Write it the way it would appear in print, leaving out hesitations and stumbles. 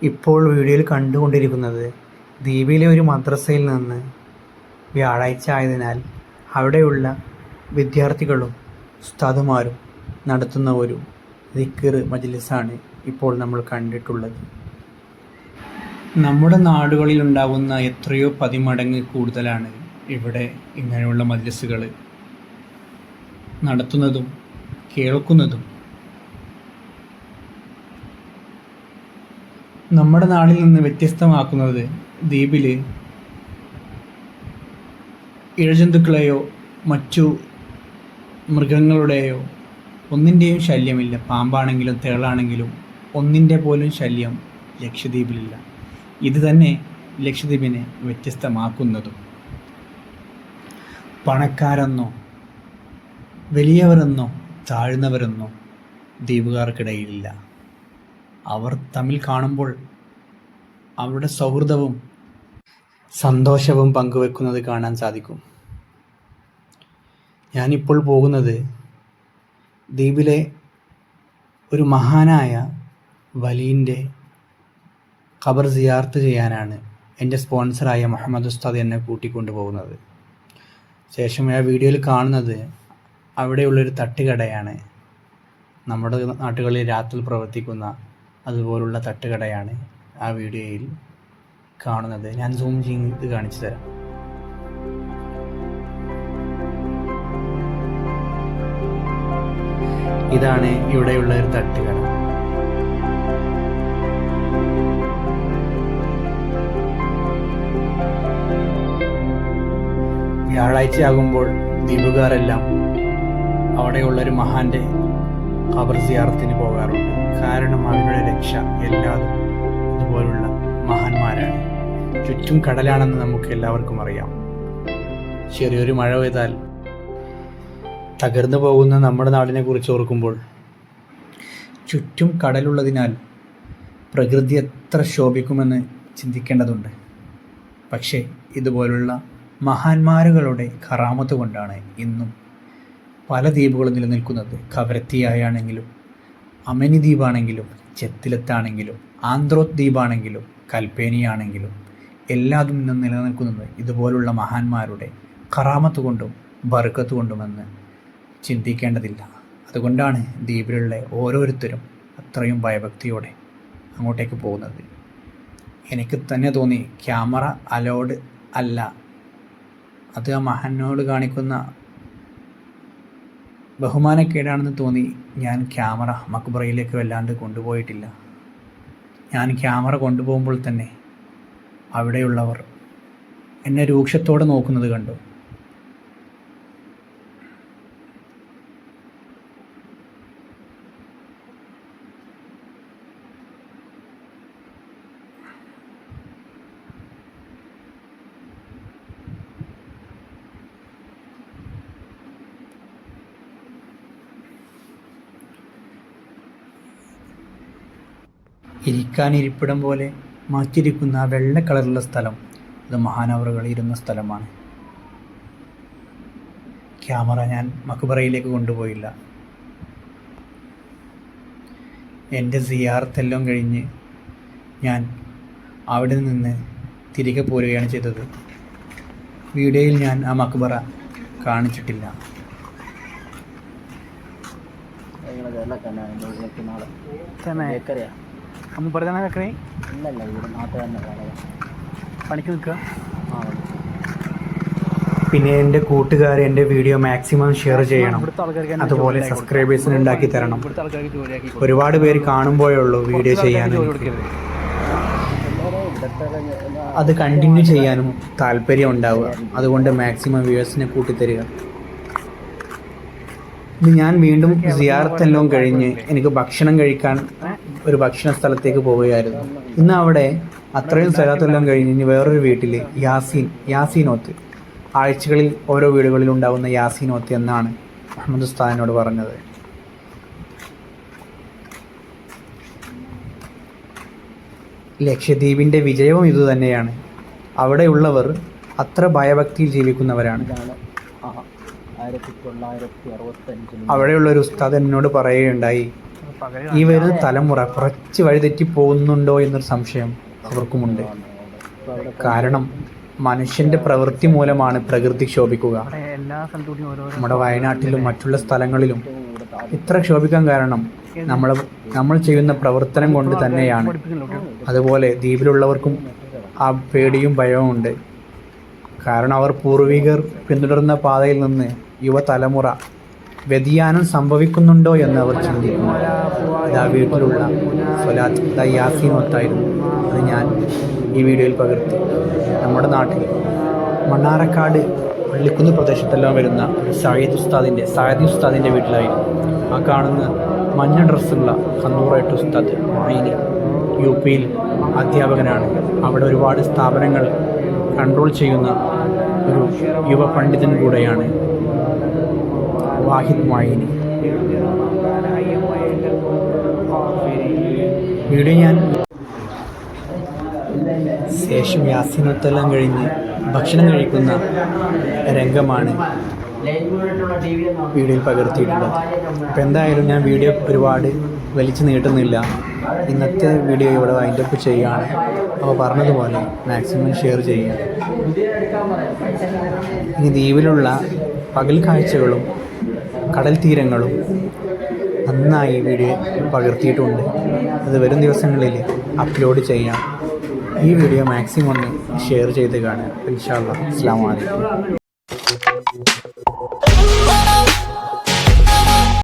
ഇപ്പോൾ വീഡിയോയിൽ കണ്ടുകൊണ്ടിരിക്കുന്നത് ദ്വീപിലെ ഒരു മദ്രസയിൽ നിന്ന് വ്യാഴാഴ്ച ആയതിനാൽ അവിടെയുള്ള വിദ്യാർത്ഥികളും ഉസ്താദുമാരും നടത്തുന്ന ഒരു ദിക്ർ മജ്ലിസാണ് ഇപ്പോൾ നമ്മൾ കണ്ടിട്ടുള്ളത്. നമ്മുടെ നാടുകളിൽ ഉണ്ടാകുന്ന എത്രയോ പതിമടങ്ങ് കൂടുതലാണ് ഇവിടെ ഇങ്ങനെയുള്ള മജ്ലിസുകൾ നടത്തുന്നതും കേൾക്കുന്നതും. നമ്മുടെ നാട്ടിൽ നിന്ന് വ്യത്യസ്തമാക്കുന്നത് ദ്വീപിൽ ഇഴജന്തുക്കളെയോ മറ്റു മൃഗങ്ങളുടെയോ ഒന്നിൻ്റെയും ശല്യമില്ല. പാമ്പാണെങ്കിലും തേളാണെങ്കിലും ഒന്നിൻ്റെ പോലും ശല്യം ലക്ഷദ്വീപിലില്ല. ഇത് തന്നെ ലക്ഷദ്വീപിനെ വ്യത്യസ്തമാക്കുന്നതും. പണക്കാരെന്നോ വലിയവരെന്നോ താഴ്ന്നവരെന്നോ ദ്വീപുകാർക്കിടയിലില്ല. അവർ തമ്മിൽ കാണുമ്പോൾ അവരുടെ സൗഹൃദവും സന്തോഷവും പങ്കുവെക്കുന്നത് കാണാൻ സാധിക്കും. ഞാനിപ്പോൾ പോകുന്നത് ദ്വീപിലെ ഒരു മഹാനായ വലിൻ്റെ ഖബർ സിയാർത്ത് ചെയ്യാനാണ് എൻ്റെ സ്പോൺസറായ മുഹമ്മദ് ഉസ്താദ് എന്നെ കൂട്ടിക്കൊണ്ടു പോകുന്നത്. ശേഷം ആ വീഡിയോയിൽ കാണുന്നത് അവിടെയുള്ളൊരു തട്ടുകടയാണ്. നമ്മുടെ നാട്ടുകളിൽ രാത്രി പ്രവർത്തിക്കുന്ന അതുപോലുള്ള തട്ടുകടയാണ് ആ വീഡിയോയിൽ കാണുന്നത്. ഞാൻ സൂം ചെയ്ത് കാണിച്ചു തരാം. ഇതാണ് ഇവിടെയുള്ള ഒരു തട്ടുകട. വ്യാഴാഴ്ച ആകുമ്പോൾ ദ്വീപുകാരെല്ലാം അവിടെയുള്ളൊരു മഹാന്റെ ഖബർ സിയാറത്തിന് പോകാറുണ്ട്. കാരണം അവരുടെ രക്ഷ എല്ലാതും ഇതുപോലുള്ള മഹാന്മാരാണ്. ചുറ്റും കടലാണെന്ന് നമുക്ക് എല്ലാവർക്കും അറിയാം. ചെറിയൊരു മഴ പെയ്താൽ തകർന്നു പോകുന്ന നമ്മുടെ നാടിനെ കുറിച്ച് ഓർക്കുമ്പോൾ ചുറ്റും കടലുള്ളതിനാൽ പ്രകൃതി എത്ര ശോഭിക്കുമെന്ന് ചിന്തിക്കേണ്ടതുണ്ട്. പക്ഷേ ഇതുപോലുള്ള മഹാന്മാരുകളുടെ കറാമത്ത് കൊണ്ടാണ് ഇന്നും പല ദ്വീപുകളും നിലനിൽക്കുന്നത്. കവരത്തിയായാണെങ്കിലും അമനി ദ്വീപാണെങ്കിലും ചെത്തിലത്താണെങ്കിലും ആന്ത്രോത്ത് ദ്വീപാണെങ്കിലും കൽപ്പേനിയാണെങ്കിലും എല്ലാതും ഇന്ന് നിലനിൽക്കുന്നത് ഇതുപോലുള്ള മഹാന്മാരുടെ കറാമത്ത് കൊണ്ടും ബർക്കത്ത് കൊണ്ടുമെന്ന് ചിന്തിക്കേണ്ടതില്ല. അതുകൊണ്ടാണ് ദ്വീപിലുള്ള ഓരോരുത്തരും അത്രയും ഭയഭക്തിയോടെ അങ്ങോട്ടേക്ക് പോകുന്നത്. എനിക്ക് തന്നെ തോന്നി ക്യാമറ അലൗഡ് അല്ല, അത് ആ മഹാനോട് കാണിക്കുന്ന ബഹുമാനക്കേടാണെന്ന് തോന്നി ഞാൻ ക്യാമറ മക്ബറയിലേക്ക് വല്ലാണ്ട് കൊണ്ടുപോയിട്ടില്ല. ഞാൻ ക്യാമറ കൊണ്ടുപോകുമ്പോൾ തന്നെ അവിടെയുള്ളവർ എന്നെ രൂക്ഷത്തോടെ നോക്കുന്നത് കണ്ടു. ഇരിപ്പിടം പോലെ മാറ്റിയിരിക്കുന്ന ആ വെള്ള കളറുള്ള സ്ഥലം ഇത് മഹാനവറുകൾ ഇരുന്ന സ്ഥലമാണ്. ക്യാമറ ഞാൻ മക്ബറയിലേക്ക് കൊണ്ടുപോയില്ല. എൻ്റെ സിയാറത്തെല്ലാം കഴിഞ്ഞ് ഞാൻ അവിടെ നിന്ന് തിരികെ പോരുകയാണ് ചെയ്തത്. വീഡിയോയിൽ ഞാൻ ആ മക്ബറ കാണിച്ചിട്ടില്ല. അമ്മ പറഞ്ഞാൽ കേൾക്കണേ ഇല്ലല്ല, ഇവിടെ നാട്ടിൽ തന്നെ പണിക്ക് നിൽക്കുക. പിന്നെ എൻ്റെ കൂട്ടുകാർ എൻ്റെ വീഡിയോ മാക്സിമം ഷെയർ ചെയ്യണം, അതുപോലെ സബ്സ്ക്രൈബേഴ്സിന് ഉണ്ടാക്കി തരണം. ഒരുപാട് പേര് കാണുമ്പോഴേ ഉള്ളൂ വീഡിയോ ചെയ്യാനും അത് കണ്ടിന്യൂ ചെയ്യാനും താല്പര്യം ഉണ്ടാവുക. അതുകൊണ്ട് മാക്സിമം വ്യൂവേഴ്സിനെ കൂട്ടിത്തരിക. ഇത് ഞാൻ വീണ്ടും സിയാറത്തെല്ലാം കഴിഞ്ഞ് എനിക്ക് ഭക്ഷണം കഴിക്കാൻ ഒരു ഭക്ഷണ സ്ഥലത്തേക്ക് പോവുകയായിരുന്നു. ഇന്ന് അവിടെ അത്രയും സ്ഥലത്തെല്ലാം കഴിഞ്ഞ് ഇനി വേറൊരു വീട്ടിൽ യാസീനോത്ത് ആഴ്ചകളിൽ ഓരോ വീടുകളിൽ ഉണ്ടാകുന്ന യാസീനോത്ത് എന്നാണ് മുഹമ്മദ് ഉസ്താദിനോട് പറഞ്ഞത്. ലക്ഷദ്വീപിൻ്റെ വിജയവും ഇതുതന്നെയാണ്. അവിടെയുള്ളവർ അത്ര ഭയഭക്തിയിൽ ജീവിക്കുന്നവരാണ്. അവിടെയുള്ള ഒരു ഉസ്താദ് എന്നോട് പറയുകയുണ്ടായി, ഈ വരുന്ന തലമുറ കുറച്ച് വഴിതെറ്റി പോകുന്നുണ്ടോ എന്നൊരു സംശയം അവർക്കുമുണ്ട്. കാരണം മനുഷ്യൻ്റെ പ്രവൃത്തി മൂലമാണ് പ്രകൃതി ക്ഷോഭിക്കുക. നമ്മുടെ വയനാട്ടിലും മറ്റുള്ള സ്ഥലങ്ങളിലും ഇത്ര ക്ഷോഭിക്കാൻ കാരണം നമ്മൾ ചെയ്യുന്ന പ്രവർത്തനം കൊണ്ട് തന്നെയാണ്. അതുപോലെ ദ്വീപിലുള്ളവർക്കും ആ പേടിയും ഭയവും ഉണ്ട്. കാരണം അവർ പൂർവികർ പിന്തുടർന്ന പാതയിൽ നിന്ന് യുവതലമുറ വ്യതിയാനം സംഭവിക്കുന്നുണ്ടോ എന്ന് അവർ ചിന്തിക്കുന്നു. അത് ആ വീട്ടിലുള്ള സ്വലാത്ത് യാസീൻ ഒത്തായിരുന്നു. അത് ഞാൻ ഈ വീഡിയോയിൽ പകർത്തി. നമ്മുടെ നാട്ടിൽ മണ്ണാറക്കാട് പള്ളിക്കുന്ന് പ്രദേശത്തെല്ലാം വരുന്ന ഒരു സായദ് ഉസ്താദിൻ്റെ വീട്ടിലായിരുന്നു. ആ കാണുന്ന മഞ്ഞ ഡ്രസ്സുള്ള കണ്ണൂറായിട്ട് ഉസ്താദ് മൈനി UP-യിൽ അധ്യാപകനാണ്. അവിടെ ഒരുപാട് സ്ഥാപനങ്ങൾ കൺട്രോൾ ചെയ്യുന്ന ഒരു യുവ പണ്ഡിതൻ കൂടെയാണ് വാഹിദ് മൊയ്നി. വീഡിയോ ഞാൻ ശേഷം യാസീനത്തെല്ലാം കഴിഞ്ഞ് ഭക്ഷണം കഴിക്കുന്ന രംഗമാണ് വീഡിയോയിൽ പകർത്തിയിട്ടുള്ളത്. അപ്പോൾ എന്തായാലും ഞാൻ വീഡിയോ ഒരുപാട് വലിച്ചു നീട്ടുന്നില്ല. ഇന്നത്തെ വീഡിയോ ഇവിടെ വൈൻഡപ്പ് ചെയ്യുകയാണ്. അപ്പോൾ പറഞ്ഞതുപോലെ മാക്സിമം ഷെയർ ചെയ്യുക. ഇനി ദ്വീപിലുള്ള പകൽ കാഴ്ചകളും കടൽ തീരങ്ങളും നന്നായി വീഡിയോ പകർത്തിയിട്ടുണ്ട്. അത് വരും ദിവസങ്ങളിൽ അപ്ലോഡ് ചെയ്യാം. ഈ വീഡിയോ മാക്സിമം ഒന്ന് ഷെയർ ചെയ്ത് കാണുക. ഇൻഷാ അല്ലാഹ്. അസ്സലാമു അലൈക്കും.